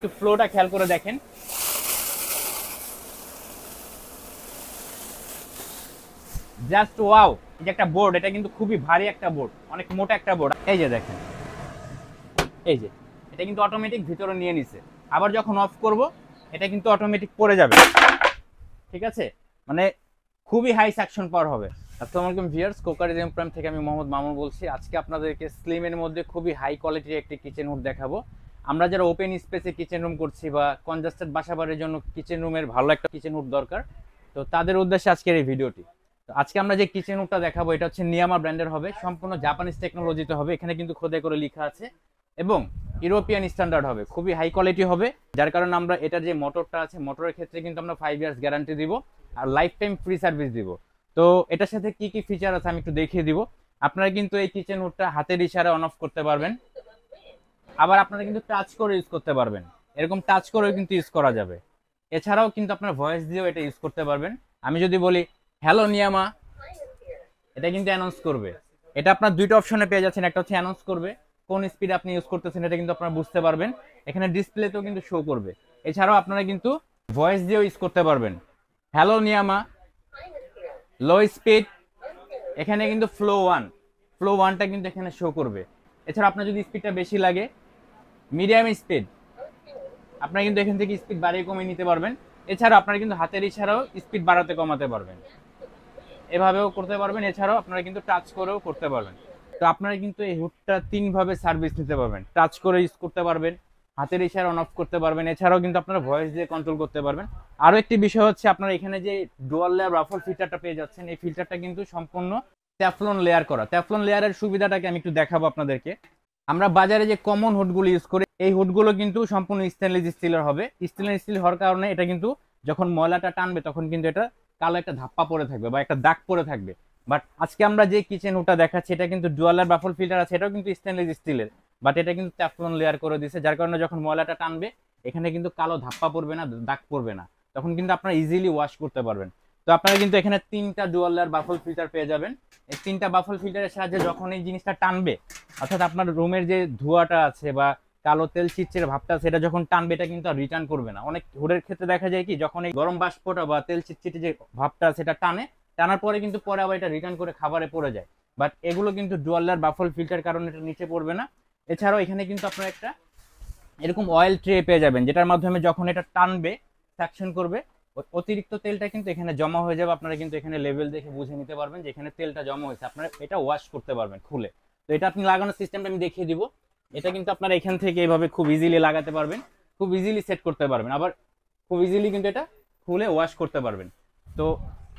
একটু ফ্লোটা খেয়াল করে দেখেন। Just wow! এই যে একটা বোর্ড, এটা কিন্তু খুবই ভারী একটা বোর্ড, অনেক মোটা একটা বোর্ড। এই যে দেখেন, এই যে এটা কিন্তু অটোমেটিক ভিতরে নিয়ে নিছে। আবার যখন অফ করব এটা কিন্তু অটোমেটিক পড়ে যাবে। ঠিক আছে, মানে খুবই হাই সাকশন পাওয়ার হবে। আসসালামু আলাইকুম ভিউয়ার্স, কোকারিজম প্রাইম থেকে আমি মোহাম্মদ মামুন বলছি। আজকে আপনাদেরকে স্লিমের মধ্যে খুবই হাই কোয়ালিটির একটি কিচেন হুড দেখাবো। আমরা যারা ওপেন স্পেসে কিচেন রুম করছি বা কনজাস্টেড বাসাবাড়ির জন্য কিচেন রুমের ভালো একটা কিচেন হুড দরকার, তো তাদের উদ্দেশ্যে আজকের এই ভিডিওটি। তো আজকে আমরা যে কিচেন হুডটা দেখাবো এটা হচ্ছে নিয়ামা ব্র্যান্ডের হবে, সম্পূর্ণ জাপানিজ টেকনোলজিতে হবে। এখানে কিন্তু খোদাই করে লেখা আছে এবং ইউরোপিয়ান স্ট্যান্ডার্ড হবে, খুবই হাই কোয়ালিটি হবে। যার কারণে আমরা এটার যে মোটরটা আছে, মোটরের ক্ষেত্রে কিন্তু আমরা 5 ইয়ার্স গ্যারান্টি দিব আর লাইফ টাইম ফ্রি সার্ভিস দিব। তো এটার সাথে কি কি ফিচার আছে আমি একটু দেখিয়ে দিব। আপনারা কিন্তু এই কিচেন হুডটা হাতের ইশারায় অন অফ করতে পারবেন, আবার আপনারা কিন্তু টাচ করে ইউজ করতে পারবেন, এরকম টাচ করেও কিন্তু ইউজ করা যাবে। এছাড়াও কিন্তু আপনার ভয়েস দিয়েও এটা ইউজ করতে পারবেন। আমি যদি বলি হ্যালো নিয়ামা, এটা কিন্তু অ্যানাউন্স করবে। এটা আপনার দুইটা অপশনে পেয়ে যাচ্ছেন, একটা হচ্ছে অ্যানাউন্স করবে, কোন স্পিড আপনি ইউজ করতেছেন এটা কিন্তু আপনারা বুঝতে পারবেন, এখানে ডিসপ্লেতেও কিন্তু শো করবে। এছাড়াও আপনারা কিন্তু ভয়েস দিয়েও ইউজ করতে পারবেন। হ্যালো নিয়ামা, লো স্পিড, এখানে কিন্তু ফ্লো ওয়ানটা কিন্তু এখানে শো করবে। এছাড়া আপনার যদি স্পিডটা বেশি লাগে, মিডিয়াম স্পিড, আপনারা কিন্তু এখান থেকে স্পিড বাড়িয়ে কমিয়ে নিতে পারবেন। এছাড়াও আপনারা কিন্তু হাতের ইশারাও স্পিড বাড়াতে কমাতে পারবেন, এভাবেও করতে পারবেন। এছাড়াও আপনারা কিন্তু টাচ করেও করতে পারবেন। তো আপনারা কিন্তু এই হুডটা 3 ভাবে সার্ভিস নিতে পারবেন, টাচ করে ইউজ করতে পারবেন, হাতের ইশারা অন অফ করতে পারবেন, এছাড়াও কিন্তু আপনারা ভয়েস দিয়ে কন্ট্রোল করতে পারবেন। আরো একটি বিষয় হচ্ছে আপনারা এখানে যে ডুয়াল লেয়ার রাফল ফিল্টারটা পেয়ে যাচ্ছেন, এই ফিল্টারটা কিন্তু সম্পূর্ণ ট্যাফলন লেয়ার করা। ট্যাফলন লেয়ারের সুবিধাটাকে আমি একটু দেখাবো আপনাদেরকে। আমরা বাজারে যে কমন হুডগুলো ইউজ করি, এই হুডগুলো কিন্তু সম্পূর্ণ স্টেনলেস স্টিলের হবে। স্টেনলেস স্টিল হওয়ার কারণে এটা কিন্তু যখন ময়লাটা টানবে তখন কিন্তু এটা কালো একটা ধাপ্পা পড়ে থাকবে বা একটা দাগ পড়ে থাকবে। বাট আজকে আমরা যে কিচেন হুডটা দেখাচ্ছি এটা কিন্তু ডুয়ালার বাফল ফিল্টার আছে, এটাও কিন্তু স্টেনলেস স্টিলের, বাট এটা কিন্তু ট্যাফলন লেয়ার করে দিয়েছে। যার কারণে যখন ময়লাটা টানবে এখানে কিন্তু কালো ধাপ্পা পড়বে না, দাগ পড়বে না, তখন কিন্তু আপনারা ইজিলি ওয়াশ করতে পারবেন। তো আপনারা কিন্তু এখানে 3টা ডুয়াল লেয়ার বাফল ফিল্টার পেয়ে যাবেন। এই 3টা বাফল ফিল্টারের সাহায্যে যখন এই জিনিসটা টানবে, অর্থাৎ আপনার রুমের যে ধোঁয়াটা আছে বা কালো তেল চিটচিটে ভাবটা আছে, এটা যখন টানবে এটা কিন্তু আর রিটার্ন করবে না। অনেক হুডের ক্ষেত্রে দেখা যায় কি, যখন এই গরম বাষ্পটা বা তেল চিটচিটে যে ভাবটা আছে এটা টানার পরে কিন্তু পরে আবার এটা রিটার্ন করে খাবারে পড়ে যায়। বাট এগুলো কিন্তু ডুয়াল লেয়ার বাফল ফিল্টার কারণে এটা নিচে পড়বে না। এছাড়াও এখানে কিন্তু আপনারা একটা এরকম অয়েল ট্রে পেয়ে যাবেন, যেটার মাধ্যমে যখন এটা টানবে, সাকশন করবে, অতিরিক্ত তেলটা কিন্তু এখানে জমা হয়ে যাবে। আপনারা কিন্তু এখানে লেভেল দেখে বুঝে নিতে পারবেন যে এখানে তেলটা জমা হয়েছে, আপনারা এটা ওয়াশ করতে পারবেন খুলে। তো এটা আপনি লাগানোর সিস্টেমটা আমি দেখিয়ে দিব। এটা কিন্তু আপনারা এখান থেকে এইভাবে খুব ইজিলি লাগাতে পারবেন, খুব ইজিলি সেট করতে পারবেন, আবার খুব ইজিলি কিন্তু এটা খুলে ওয়াশ করতে পারবেন। তো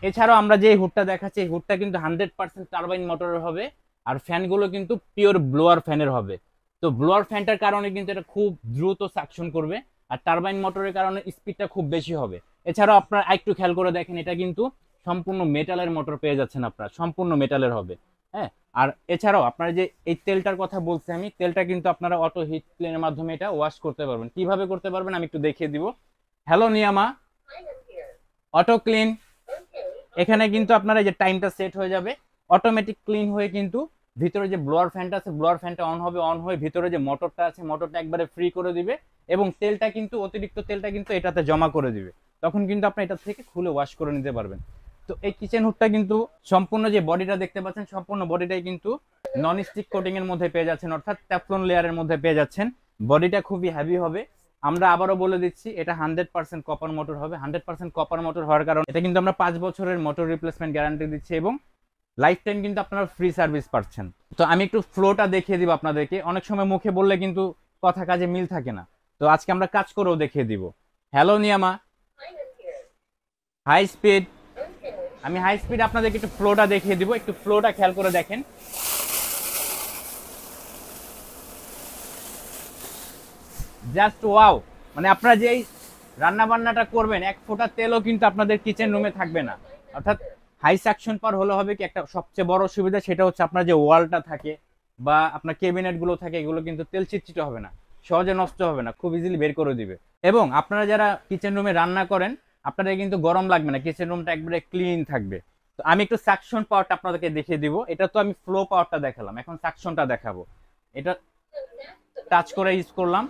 এছাড়াও আমরা যে হুডটা দেখাচ্ছি, এই হুডটা কিন্তু 100% টারবাইন মোটরের হবে, আর ফ্যানগুলো কিন্তু পিওর ব্লোয়ার ফ্যানের হবে। তো ব্লোয়ার ফ্যানটার কারণে কিন্তু এটা খুব দ্রুত সাকশন করবে, আর টারবাইন মোটরের কারণে স্পিডটা খুব বেশি হবে। এছাড়াও আপনারা একটু খেয়াল করে দেখেন, এটা কিন্তু সম্পূর্ণ মেটালের মোটর পেয়ে যাচ্ছেন আপনারা, সম্পূর্ণ মেটালের হবে। হ্যাঁ, আর এছাড়াও আপনারা যে এই তেলটার কথা বলছি আমি, তেলটা কিন্তু আপনারা অটো হিট ক্লিনের মাধ্যমে এটা ওয়াশ করতে পারবেন। কিভাবে করতে পারবেন আমি একটু দেখিয়ে দিব। হ্যালো নিয়ামা, অটো ক্লিন, এখানে কিন্তু আপনারা এই যে টাইমটা সেট হয়ে যাবে, অটোমেটিক ক্লিন হয়ে কিন্তু ভিতরে যে ব্লোয়ার ফ্যানটা আছে, ব্লোয়ার ফ্যানটা অন হবে, অন হয়ে ভিতরে যে মোটরটা আছে, মোটরটা একবারে ফ্রি করে দিবে এবং তেলটা কিন্তু অতিরিক্ত তেলটা কিন্তু এটাতে জমা করে দিবে। তখন কিন্তু আপনি এটা থেকে খুলে ওয়াশ করে নিতে পারবেন। তো এই কিচেন হুডটা কিন্তু সম্পূর্ণ যে বডিটা দেখতে পাচ্ছেন, সম্পূর্ণ বডিটাই কিন্তু নন স্টিক কোটিং এর মধ্যে পেয়ে যাচ্ছেন, অর্থাৎ ট্যাফলন লেয়ারের মধ্যে পেয়ে যাচ্ছেন। বডিটা খুবই হেভি হবে। আমরা আবারও বলে দিচ্ছি, এটা 100% কপার মোটর হবে। 100% কপার মোটর হওয়ার কারণে এটা কিন্তু আমরা 5 বছরের মোটর রিপ্লেসমেন্ট গ্যারান্টি দিচ্ছি এবং লাইফ টাইম কিন্তু আপনারা ফ্রি সার্ভিস পাচ্ছেন। তো আমি একটু ফ্লোটা দেখিয়ে দিব আপনাদেরকে, অনেক সময় মুখে বললে কিন্তু কথা কাজে মিল থাকে না। তো আজকে আমরা কাজ করেও দেখিয়ে দিব। হ্যালো নিয়ামা, হাই স্পিড, আমি হাই স্পিড আপনাদেরকে একটু ফ্লোটা দেখিয়ে দিব, একটু ফ্লোটা খেয়াল করে দেখেন। Just wow! মানে আপনারা যেই রান্না বান্নাটা করবেন, এক ফোঁটা তেলও কিন্তু আপনাদের কিচেন রুমে থাকবে না। অর্থাৎ হাই সাকশন পার হলে হবে কি, একটা সবচেয়ে বড় সুবিধা সেটা হচ্ছে আপনার যে ওয়ালটা থাকে বা আপনার ক্যাবিনেট গুলো থাকে, এগুলো কিন্তু তেল চিটচিটে হবে না, সহজে নষ্ট হবে না, খুব ইজিলি বের করে দিবে। এবং আপনারা যারা কিচেন রুমে রান্না করেন, আপনাদের কিন্তু গরম লাগবে না, কিচেন রুমটা একবারে ক্লিন থাকবে। তো আমি একটু সাকশন পাওয়ারটা আপনাদেরকে দেখিয়ে দিব। এটা তো আমি ফ্লো পাওয়ারটা দেখালাম, এখন সাকশনটা দেখাবো। এটা টাচ করে ইউজ করলাম,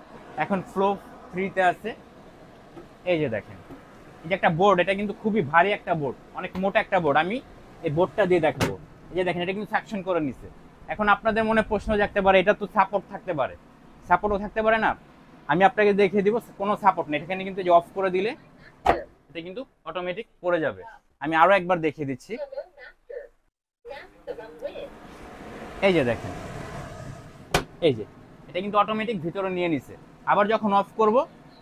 এখন ফ্লো ফ্রিতে আছে। এই যে দেখেন, এই যে একটা বোর্ড, এটা কিন্তু খুবই ভারী একটা বোর্ড, অনেক মোটা একটা বোর্ড। আমি এই বোর্ডটা দিয়ে দেখাবো। এই যে দেখেন, এটা কিন্তু সাকশন করে নিছে। এখন আপনাদের মনে প্রশ্ন জাগতে পারে, এটা তো সাপোর্ট থাকতে পারে, সাপোর্টও থাকতে পারে না। আমি আপনাকে দেখিয়ে দিব কোনো সাপোর্ট নেই এখানে, কিন্তু যে অফ করে দিলে এটা কিন্তু অটোমেটিক পড়ে যাবে। আমি আরো একবার দেখিয়ে দিচ্ছি। এই যে দেখেন, এই যে এটা কিন্তু অটোমেটিক ভিতরে নিয়ে নিছে। আবার যখন অফ করব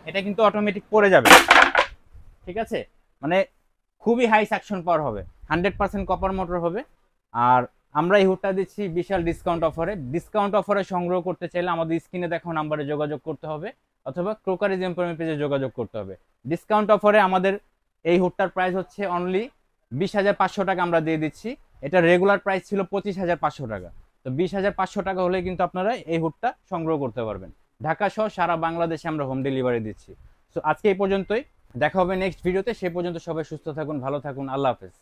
এটা কিন্তু অটোমেটিক পড়ে যাবে। ঠিক আছে, মানে খুবই হাই সাকশন পাওয়ার হবে, 100% কপার মোটর হবে। আর আমরা এই হুডটা দিচ্ছি বিশাল ডিসকাউন্ট অফারে। ডিসকাউন্ট অফারে সংগ্রহ করতে চাইলে আমাদের স্ক্রিনে দেখো নাম্বারে যোগাযোগ করতে হবে, অথবা ক্রোকারিজ এমপ্লয়মেন্ট পেজে যোগাযোগ করতে হবে। ডিসকাউন্ট অফারে আমাদের এই হুডটার প্রাইস হচ্ছে অনলি 20,500 টাকা আমরা দিয়ে দিচ্ছি। এটা রেগুলার প্রাইস ছিল 25,500 টাকা। তো 20,500 টাকা হলে কিন্তু আপনারা এই হুডটা সংগ্রহ করতে পারবেন। ঢাকা সহ সারা বাংলাদেশে আমরা হোম ডেলিভারি দিচ্ছি। তো আজকে এই পর্যন্তই, দেখা হবে নেক্সট ভিডিওতে। সে পর্যন্ত সবাই সুস্থ থাকুন, ভালো থাকুন, আল্লাহ হাফেজ।